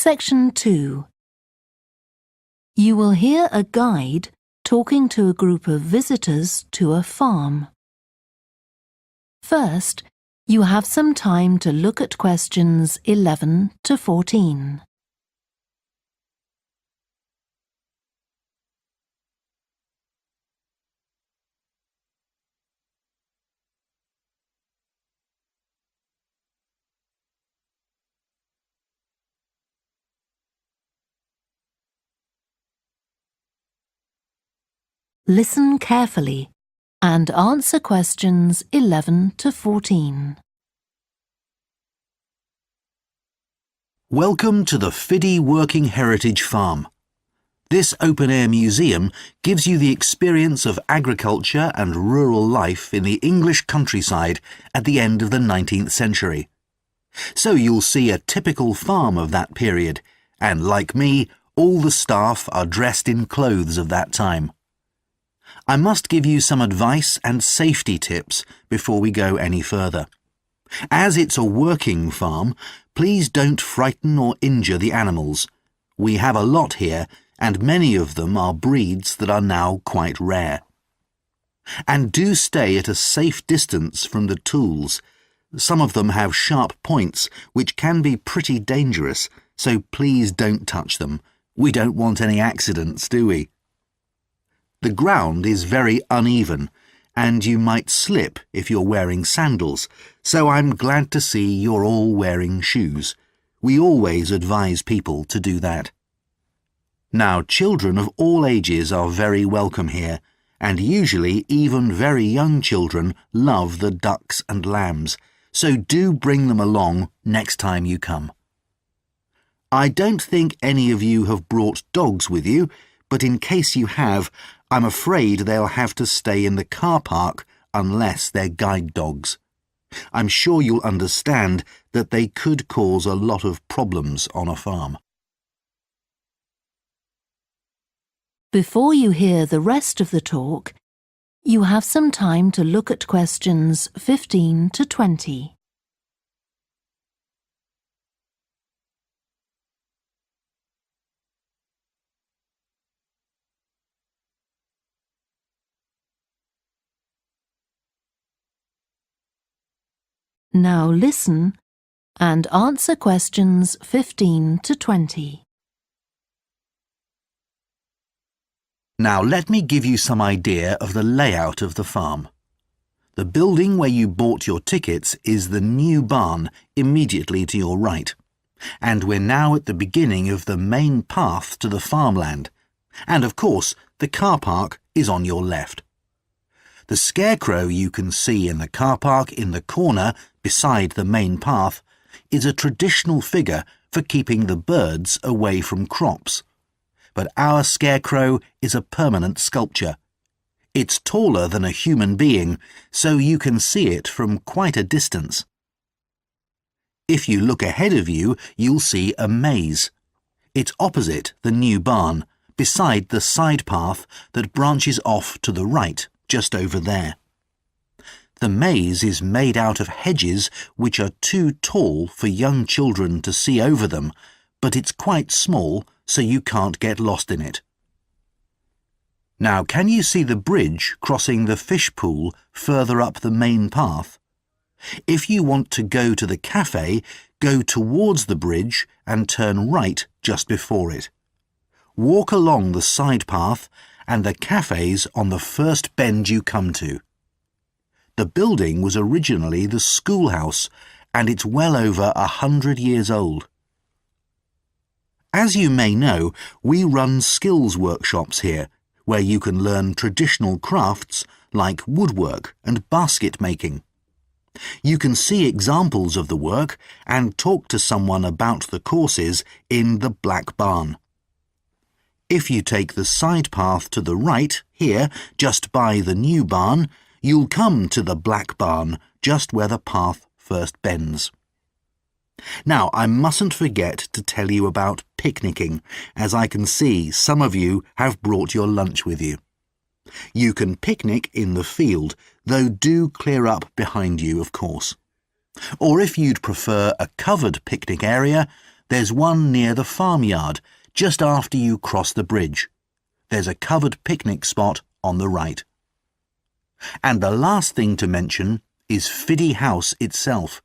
Section 2. You will hear a guide talking to a group of visitors to a farm. First, you have some time to look at questions 11 to 14. Listen carefully and answer questions 11 to 14. Welcome to the Fiddy Working Heritage Farm. This open-air museum gives you the experience of agriculture and rural life in the English countryside at the end of the 19th century. So you'll see a typical farm of that period, and like me, all the staff are dressed in clothes of that time. I must give you some advice and safety tips before we go any further. As it's a working farm, please don't frighten or injure the animals. We have a lot here, and many of them are breeds that are now quite rare. And do stay at a safe distance from the tools. Some of them have sharp points, which can be pretty dangerous, so please don't touch them. We don't want any accidents, do we? The ground is very uneven, and you might slip if you're wearing sandals, so I'm glad to see you're all wearing shoes. We always advise people to do that. Now, children of all ages are very welcome here, and usually even very young children love the ducks and lambs, so do bring them along next time you come. I don't think any of you have brought dogs with you, but in case you have, I'm afraid they'll have to stay in the car park unless they're guide dogs. I'm sure you'll understand that they could cause a lot of problems on a farm. Before you hear the rest of the talk, you have some time to look at questions 15 to 20. Now listen and answer questions 15 to 20. Now let me give you some idea of the layout of the farm. The building where you bought your tickets is the new barn immediately to your right, and we're now at the beginning of the main path to the farmland, and of course the car park is on your left. The scarecrow you can see in the car park in the corner beside the main path is a traditional figure for keeping the birds away from crops. But our scarecrow is a permanent sculpture. It's taller than a human being, so you can see it from quite a distance. If you look ahead of you, you'll see a maze. It's opposite the new barn, beside the side path that branches off to the right, just over there. The maze is made out of hedges which are too tall for young children to see over them, but it's quite small, so you can't get lost in it. Now, can you see the bridge crossing the fish pool further up the main path? If you want to go to the cafe, go towards the bridge and turn right just before it. Walk along the side path and the cafe's on the first bend you come to. The building was originally the schoolhouse, and it's well over 100 years old. As you may know, we run skills workshops here, where you can learn traditional crafts like woodwork and basket making. You can see examples of the work and talk to someone about the courses in the Black Barn. If you take the side path to the right, here, just by the new barn, you'll come to the Black Barn, just where the path first bends. Now, I mustn't forget to tell you about picnicking, as I can see some of you have brought your lunch with you. You can picnic in the field, though do clear up behind you, of course. Or if you'd prefer a covered picnic area, There's one near the farmyard, just after you cross the bridge. There's a covered picnic spot on the right. And the last thing to mention is Fiddy House itself.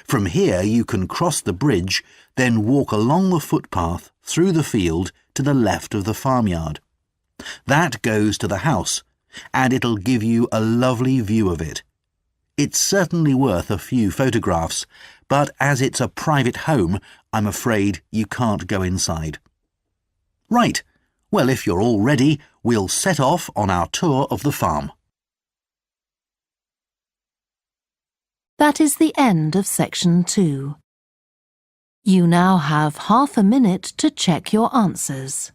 From here you can cross the bridge, then walk along the footpath through the field to the left of the farmyard. That goes to the house, and it'll give you a lovely view of it. It's certainly worth a few photographs, but as it's a private home, I'm afraid you can't go inside. Right, well, if you're all ready, we'll set off on our tour of the farm. That is the end of section 2. You now have half a minute to check your answers.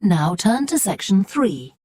Now turn to section 3.